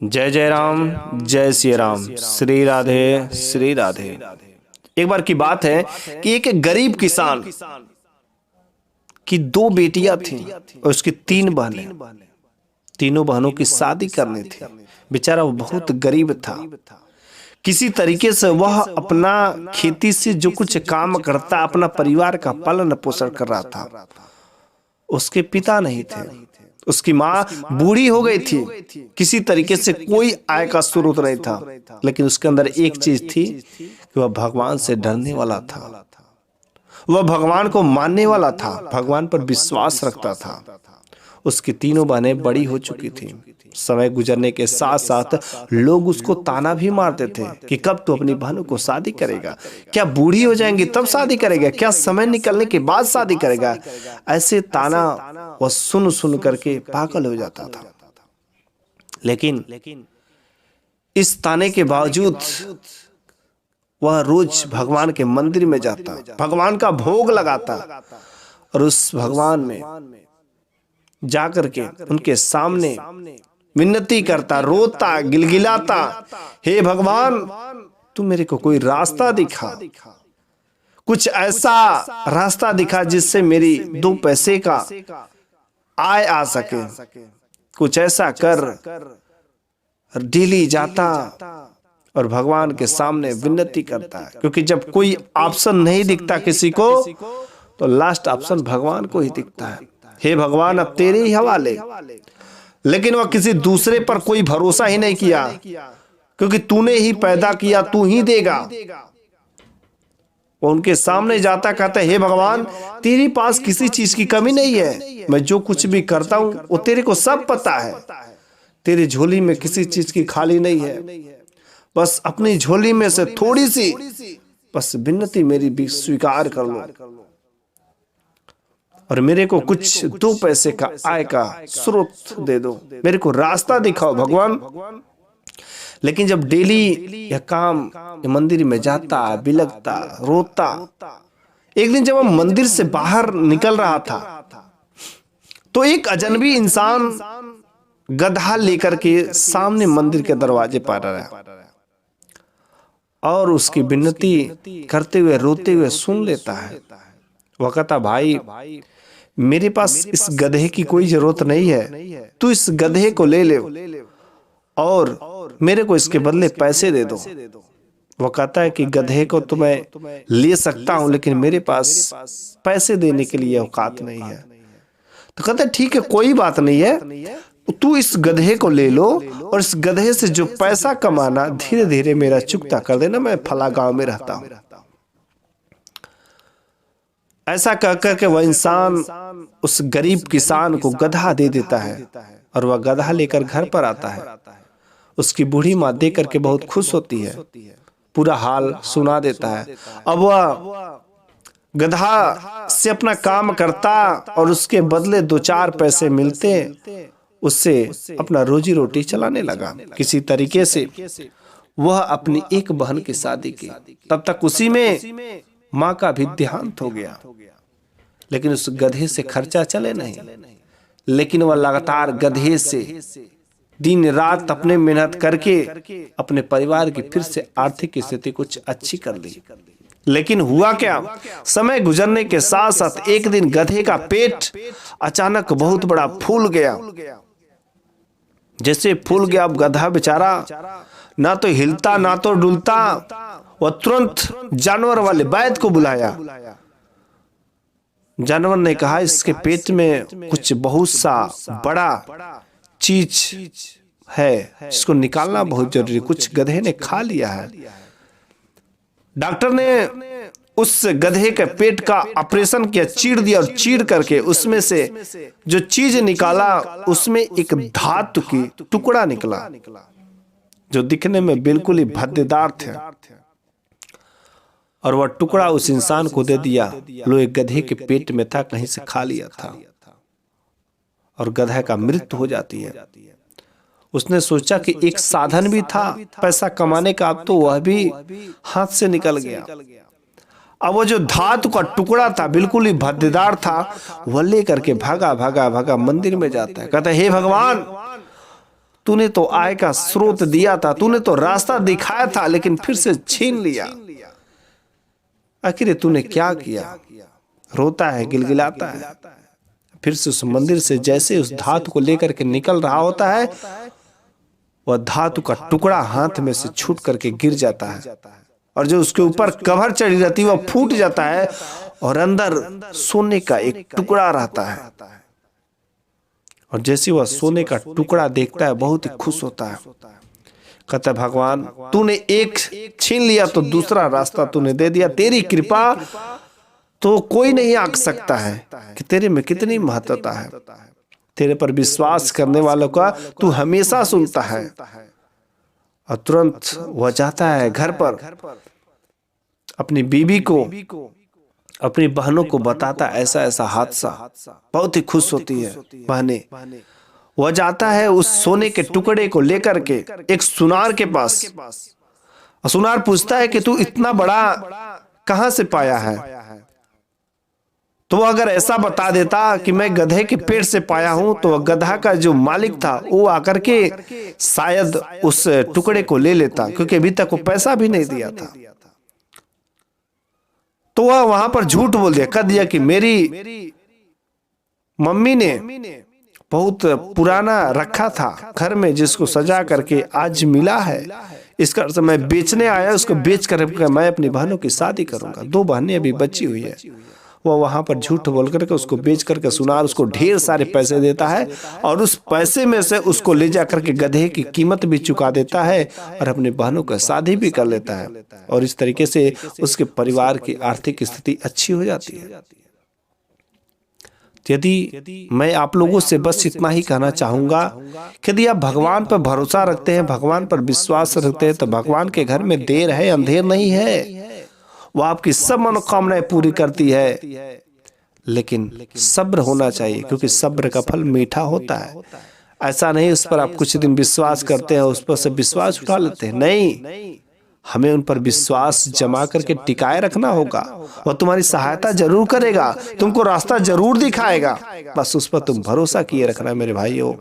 जय जय राम, जय श्री राम, श्री राधे श्री राधे। एक बार की बात है कि एक गरीब किसान की दो बेटियां थीं और उसकी तीन बहनें। तीनों बहनों की शादी करनी थी। बेचारा वो बहुत गरीब था। किसी तरीके से वह अपना खेती से जो कुछ काम करता अपना परिवार का पालन पोषण कर रहा था। उसके पिता नहीं थे, उसकी माँ बूढ़ी हो गई थी। किसी तरीके से कोई आय का स्रोत नहीं था, लेकिन उसके अंदर एक चीज थी कि वह भगवान से डरने वाला था। वह भगवान को मानने वाला था, भगवान पर विश्वास रखता था। उसकी तीनों बहनें बड़ी हो चुकी थी। समय गुजरने के साथ साथ लोग उसको ताना भी मारते थे कि कब तू अपनी बहनों को शादी करेगा, क्या बूढ़ी हो जाएंगी तब शादी करेगा, क्या समय निकलने के बाद शादी करेगा। ऐसे ताना वह सुन सुन करके पागल हो जाता था। लेकिन इस ताने के बावजूद वह रोज भगवान के मंदिर में जाता, भगवान का भोग लगाता और उस भगवान में जाकर के उनके सामने विनती करता, रोता, गिलगिलाता, हे भगवान तू मेरे को कोई रास्ता दिखा, कुछ ऐसा रास्ता दिखा जिससे मेरी दो पैसे का आय आ सके। कुछ ऐसा कर। डेली जाता और भगवान के सामने विनती करता है, क्योंकि जब कोई ऑप्शन नहीं दिखता किसी को तो लास्ट ऑप्शन भगवान को ही दिखता है। हे भगवान अब तेरे ही हवाले। लेकिन वह किसी दूसरे पर कोई भरोसा ही नहीं किया, क्योंकि तूने ही पैदा किया, तू ही देगा। वो उनके सामने जाता, कहता है हे भगवान तेरे पास किसी चीज की कमी नहीं है, मैं जो कुछ भी करता हूं वो तेरे को सब पता है। तेरी झोली में किसी चीज की खाली नहीं है, बस अपनी झोली में से थोड़ी सी बस विनती मेरी भी स्वीकार कर लो और मेरे को कुछ दो पैसे का आय का स्रोत दे दो, मेरे को रास्ता दिखाओ भगवान। लेकिन जब डेली यह काम मंदिर में जाता, बिलखता, रोता, एक दिन जब हम मंदिर से बाहर निकल रहा था तो एक अजनबी इंसान गधा लेकर के सामने मंदिर के दरवाजे पर आया और उसकी विनती करते हुए रोते हुए सुन लेता है। वह कहता, भाई मेरे पास इस गधे की कोई जरूरत नहीं है, तू इस गधे को ले ले और मेरे को इसके बदले पैसे दे दो। वो कहता है कि गधे को तो मैं ले सकता हूं, लेकिन मेरे पास पैसे देने के लिए औकात नहीं है। तो कहता है ठीक है, कोई बात नहीं है, तू इस गधे को ले लो और इस गधे से जो पैसा कमाना धीरे धीरे मेरा चुकता कर देना, मैं फला गांव में रहता हूं। ऐसा कहकर के वह इंसान उस गरीब किसान को गधा दे देता है और वह गधा लेकर घर पर आता है। उसकी बूढ़ी माँ देख करके बहुत खुश होती है, पूरा हाल सुना देता है। अब वह गधा से अपना काम करता और उसके बदले दो चार पैसे मिलते, उससे अपना रोजी रोटी चलाने लगा। किसी तरीके से वह अपनी एक बहन की शादी की। तब तक उसी में माँ का भी देहांत हो गया, लेकिन उस गधे से खर्चा चले नहीं। लेकिन वह लगातार गधे से दिन रात अपने मेहनत करके अपने परिवार की फिर से आर्थिक स्थिति कुछ अच्छी कर ली। लेकिन हुआ क्या, समय गुजरने के साथ साथ एक दिन गधे का पेट अचानक बहुत बड़ा फूल गया। जैसे फूल गया, अब गधा बेचारा ना तो हिलता ना तो डुलता। वह तुरंत जानवर वाले वैद्य को बुलाया। जानवर ने कहा इसके पेट में कुछ बहुत सा बड़ा चीज है, जिसको निकालना बहुत जरूरी, कुछ गधे ने खा लिया है। डॉक्टर ने उस गधे के पेट का ऑपरेशन किया, चीर दिया और चीर करके उसमें से जो चीज निकाला उसमें एक धातु की टुकड़ा निकला, जो दिखने में बिल्कुल ही भद्देदार थे। और वह टुकड़ा उस इंसान को दे दिया। लो एक गधे के पेट में था, कहीं से खा लिया था और गधा का मृत्यु हो जाती है। उसने सोचा कि एक साधन भी था पैसा कमाने का, अब तो वह भी हाथ से निकल गया। अब वो जो धातु का टुकड़ा था बिल्कुल ही भद्देदार था, वह लेकर के भागा भागा भागा मंदिर में जाता है। कहता है हे भगवान तूने तो आय का स्रोत दिया था, तूने तो रास्ता दिखाया था, लेकिन फिर से छीन लिया। आखिर तूने क्या किया? रोता है, गिलगिलाता है। फिर से उस मंदिर से जैसे उस धातु को लेकर के निकल रहा होता है, वह धातु का टुकड़ा हाथ में से छूट करके गिर जाता है, और जो उसके ऊपर कवर चढ़ी रहती है वह फूट जाता है, और अंदर सोने का एक टुकड़ा रहता है। और जैसे वह सोने का टुकड़ा देखता है, बहुत ही खुश होता है। कहता है, भगवान तूने एक छीन लिया तो दूसरा रास्ता तूने दे दिया। तेरी कृपा तो कोई नहीं आंक सकता है कि तेरे में कितनी महत्वता है। तेरे पर विश्वास करने वालों का तू हमेशा सुनता है। और तुरंत वह जाता है घर पर, अपनी बीवी को, अपनी बहनों को बताता ऐसा ऐसा हादसा। बहुत ही खुश होती है बहनें। वह जाता है उस सोने के टुकड़े को लेकर के एक सुनार के पास, और सुनार पूछता है कि तू इतना बड़ा कहां से पाया है? तो वह अगर ऐसा बता देता कि मैं गधे के पेट से पाया हूं, तो वह गधा का जो मालिक था वो आकर के शायद उस टुकड़े को ले लेता, क्योंकि अभी तक वो पैसा भी नहीं दिया था। तो वह वहां पर झूठ बोल दिया, कह दिया कि मेरी मम्मी ने बहुत पुराना रखा था घर में, जिसको सजा करके आज मिला है, इसका अर्थ मैं बेचने आया, उसको बेच कर मैं अपनी बहनों की शादी करूंगा। 2 बहनें अभी बची हुई है। वह वहां पर झूठ बोल करके उसको बेच करके सुनार उसको ढेर सारे पैसे देता है, और उस पैसे में से उसको ले जा करके गधे की कीमत भी चुका देता है, और अपनी बहनों का शादी भी कर लेता है। और इस तरीके से उसके परिवार की आर्थिक स्थिति अच्छी हो जाती है। यदि मैं आप लोगों से बस इतना ही कहना चाहूंगा कि यदि आप भगवान पर भरोसा रखते हैं, भगवान पर विश्वास रखते हैं, तो भगवान के घर में देर है अंधेर नहीं है। वो आपकी सब मनोकामनाएं पूरी करती है, लेकिन सब्र होना चाहिए, क्योंकि सब्र का फल मीठा होता है। ऐसा नहीं उस पर आप कुछ दिन विश्वास करते हैं, उस पर से विश्वास उठा लेते हैं। नहीं, हमें उन पर विश्वास जमा करके टिकाए रखना होगा। वह तुम्हारी सहायता जरूर करेगा, तुमको रास्ता जरूर दिखाएगा, बस उस पर तुम भरोसा किए रखना मेरे भाइयों।